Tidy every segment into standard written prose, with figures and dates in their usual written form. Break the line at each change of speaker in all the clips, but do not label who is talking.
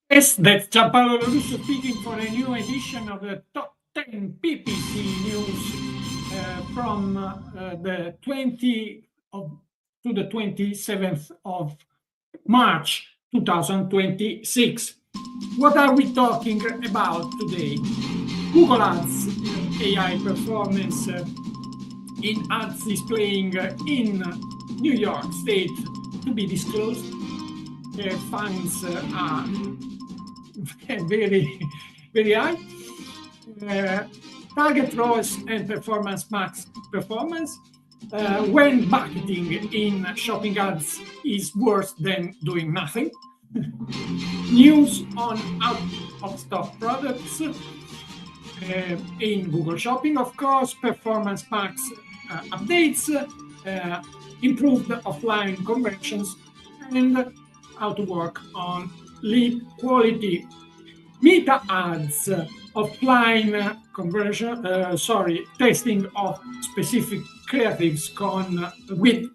Yes, that's Gianpaolo Lorusso speaking for a new edition of the Top 10 PPC News from the 20th to the 27th of March 2026. What are we talking about today? Google Ads AI performance in ads displaying in New York State to be disclosed. Fines are very, very high. Target ROAS and PMax Performance. When marketing in shopping ads is worse than doing nothing. News on out-of-stock products in Google Shopping, of course. Performance Max updates, improved offline conversions, and how to work on lead quality. Meta ads, offline conversion, testing of specific creatives with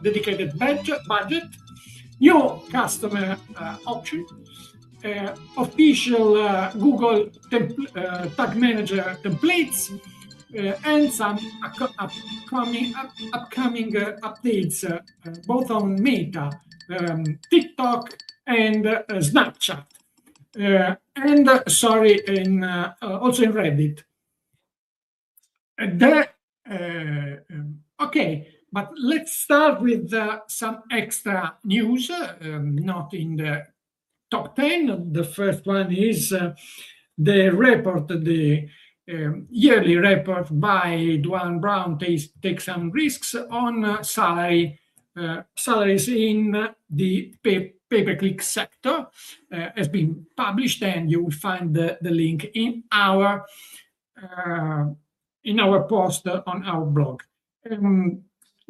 dedicated budget, new customer option, official Google Tag Manager templates, and some upcoming updates, both on Meta, TikTok, and Snapchat, also in Reddit. Okay, but let's start with some extra news, not in the top 10. The first one is the report, the yearly report by Duane Brown takes some risks on salaries in the pay-per-click sector, has been published, and you will find the link in our post on our blog.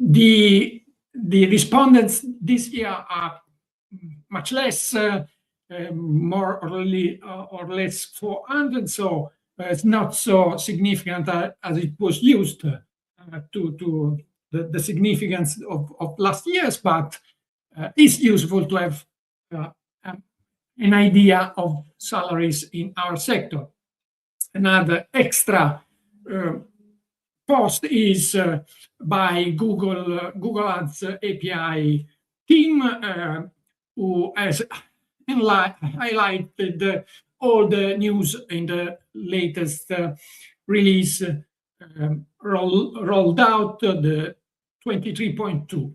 The respondents this year are much less, more or less 400, so it's not so significant as it was used to the significance of last year's, but it's useful to have an idea of salaries in our sector. Another extra post is by Google Ads API team, who has highlighted all the news in the latest release rolled out, the 23.2.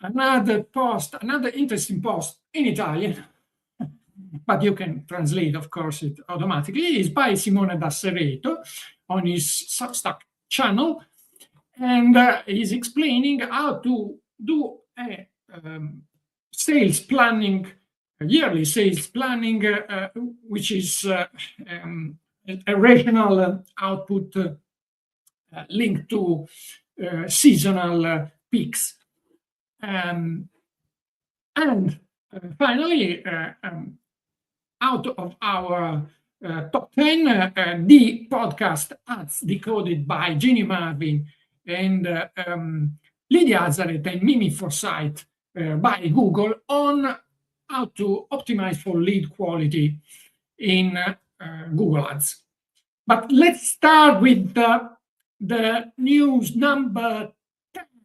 Another interesting post in Italian, but you can translate, of course, it automatically, is by Simone Dassereto on his Substack channel, and he's explaining how to do a sales planning, yearly sales planning, which is a rational output linked to seasonal peaks. And finally, out of our top 10, the podcast Ads Decoded by Ginny Marvin and Lydia Azaret and Mimi Forsyth by Google on how to optimize for lead quality in Google Ads. But let's start with the news number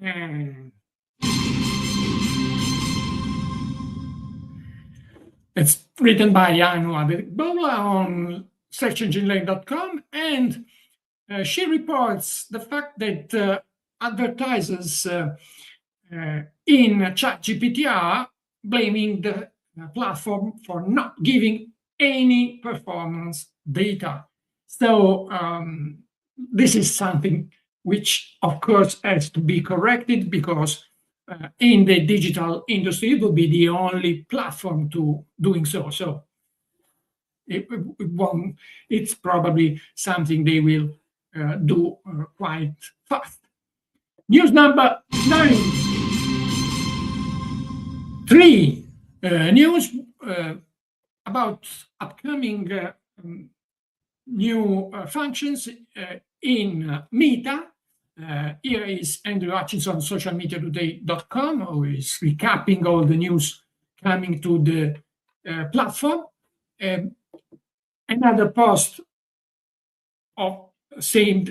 10. It's written by Anu Adebola on searchenginelane.com, and she reports the fact that advertisers in ChatGPTR blaming the platform for not giving any performance data. So this is something which, of course, has to be corrected, because in the digital industry, it will be the only platform to doing so. So it's probably something they will do quite fast. News number 9. 3 news about upcoming new functions in Meta. Here is Andrew Hutchinson, socialmediatoday.com, who is recapping all the news coming to the platform. Another post of same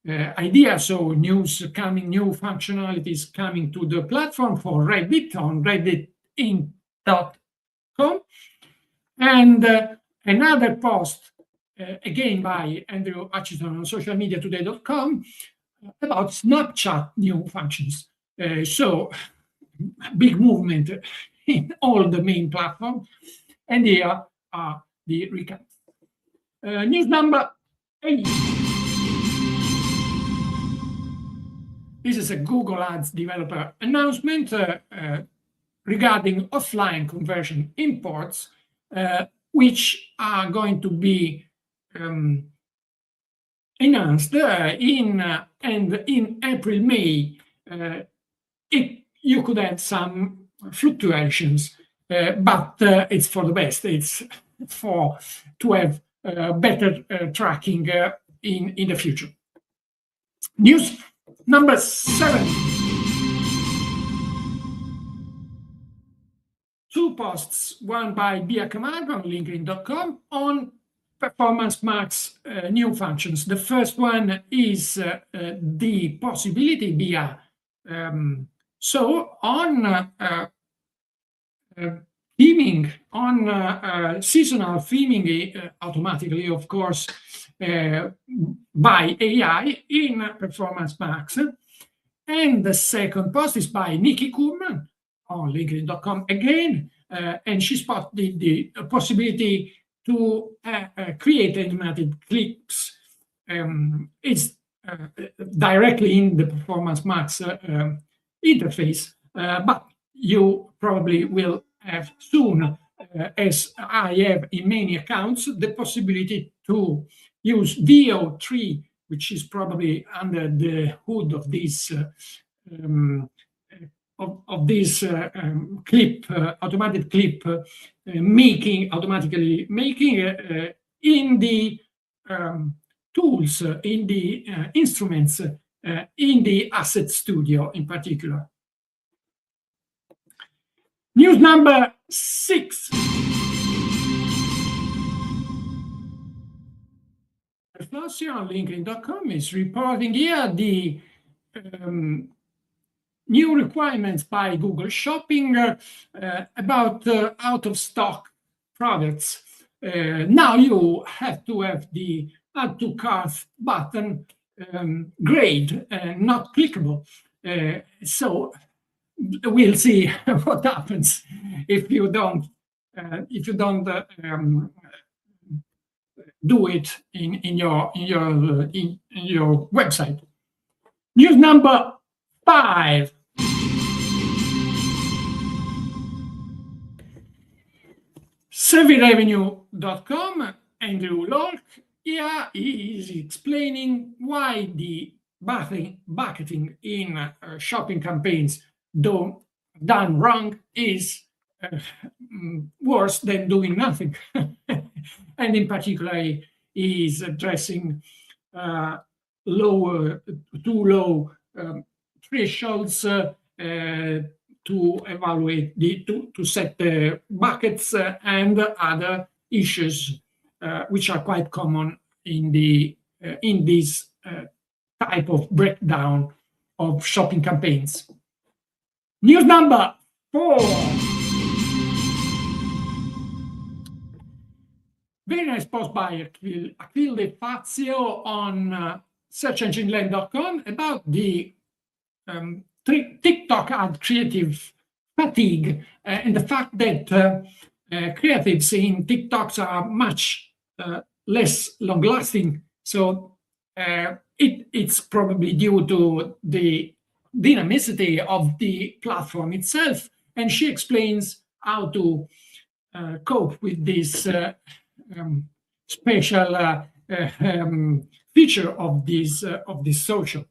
idea, so new functionalities coming to the platform for Reddit on redditin.com. And another post, again by Andrew Hutchison on socialmediatoday.com, about Snapchat new functions. So big movement in all the main platforms. And here are the recap. News number 8. This is a Google Ads developer announcement regarding offline conversion imports, which are going to be announced in April, May. You could have some fluctuations, but it's for the best. It's to have better tracking in the future. News number 7. 2 posts, one by Bia Camargo on LinkedIn.com on Performance Max new functions. The first one is the possibility via so on theming, on seasonal theming automatically, of course, by AI in Performance Max. And the second post is by Nikki Kurman on LinkedIn.com again, and she spotted the possibility to create animated clips. It's directly in the Performance Max interface, but you probably will have soon, as I have in many accounts, the possibility to use VO3, which is probably under the hood of this clip, automatic clip automatically making in the tools, in the instruments, in the Asset Studio in particular. News number 6. Flossie on LinkedIn.com is reporting here the new requirements by Google Shopping about out-of-stock products. Now you have to have the Add to Cart button grayed and not clickable. So we'll see what happens if you don't do it in your website. News number 5. SurveyRevenue.com, Andrew Lork, here is explaining why the bucketing in shopping campaigns done wrong is worse than doing nothing. And in particular, he is addressing too low thresholds to evaluate to set the buckets and other issues which are quite common in this type of breakdown of shopping campaigns. News number 4. Very nice post by Achille Fazio on searchengineland.com about the TikTok ad creative fatigue and the fact that creatives in TikToks are much less long-lasting. So it's probably due to the dynamicity of the platform itself. And she explains how to cope with this special feature of this social.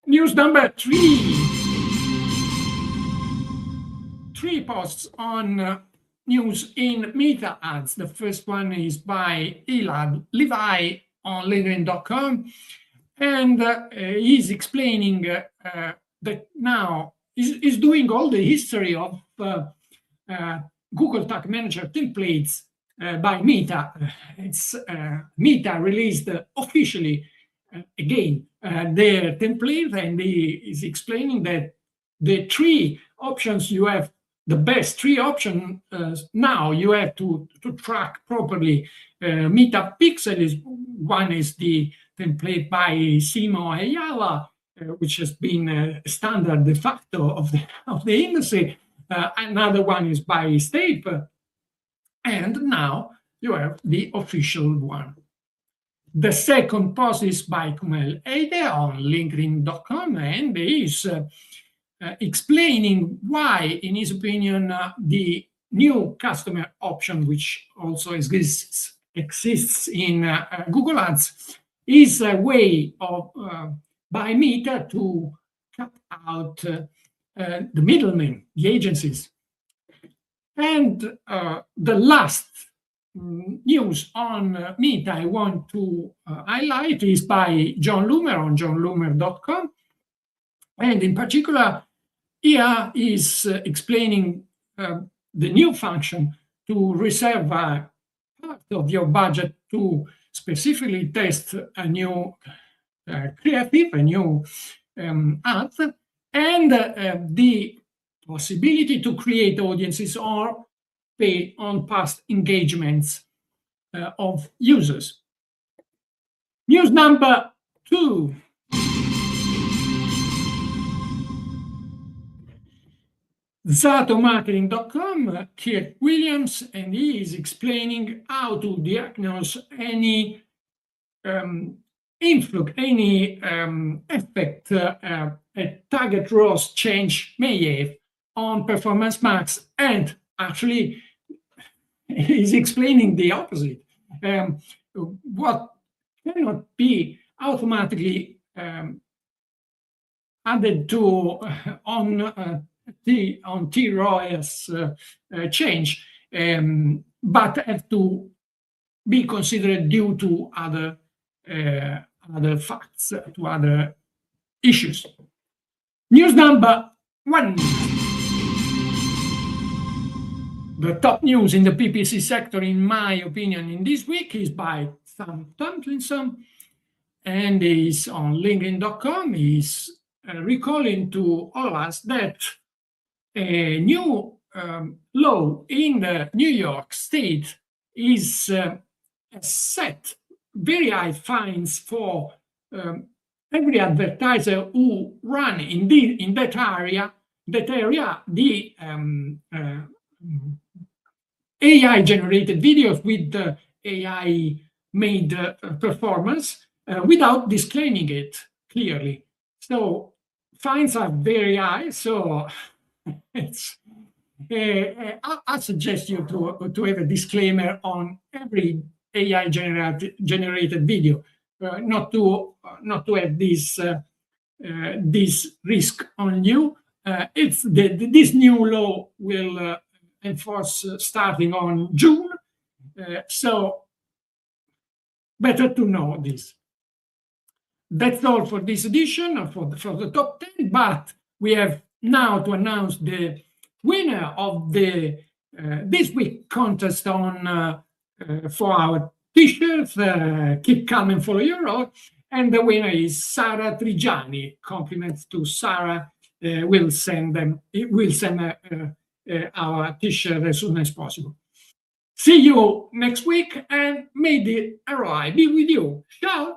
News number 3. 3 posts on news in Meta ads. The first one is by Elad Levi on LinkedIn.com, and he's explaining that now he's doing all the history of Google Tag Manager templates by Meta. Meta released officially again their template, and he is explaining that the three options you have, the best three options now you have to track properly Meta pixels. One is the template by Simo Ayala, which has been a standard de facto of the industry. Another one is by Stape, and now you have the official one. The second post is by Kumail Eide on LinkedIn.com, and he is explaining why, in his opinion, the new customer option, which also exists in Google Ads, is a way of by Meta to cut out the middlemen, the agencies. And the last news on Meta I want to highlight is by John Loomer on johnloomer.com. And in particular, here is explaining the new function to reserve a part of your budget to specifically test a new creative, a new ad, and the possibility to create audiences or pay on past engagements of users. News number 2. ZatoMarketing.com, Kirk Williams, and he is explaining how to diagnose any influx, any effect a target ROAS change may have on Performance Max, and actually he's explaining the opposite. What cannot be automatically added to on tROAS change, but have to be considered due to other facts, to other issues. News number 1. The top news in the PPC sector, in my opinion, in this week is by Sam Tomlinson, and is on LinkedIn.com. He's recalling to all of us that a new law in the New York State is set very high fines for every advertiser who run in that area the AI-generated videos with the AI-made performance without disclaiming it clearly. So fines are very high. So it's I suggest you to have a disclaimer on every AI-generated video, not to have this risk on you. This new law will enforce starting on June, so better to know this. That's all for this edition for the top 10, but we have now to announce the winner of the this week contest on for our t-shirts, Keep Calm and Follow Your Road, and the winner is Sara Trigiani. Compliments to Sara. We'll send our t-shirt as soon as possible. See you next week, and may the ROI be with you. Ciao.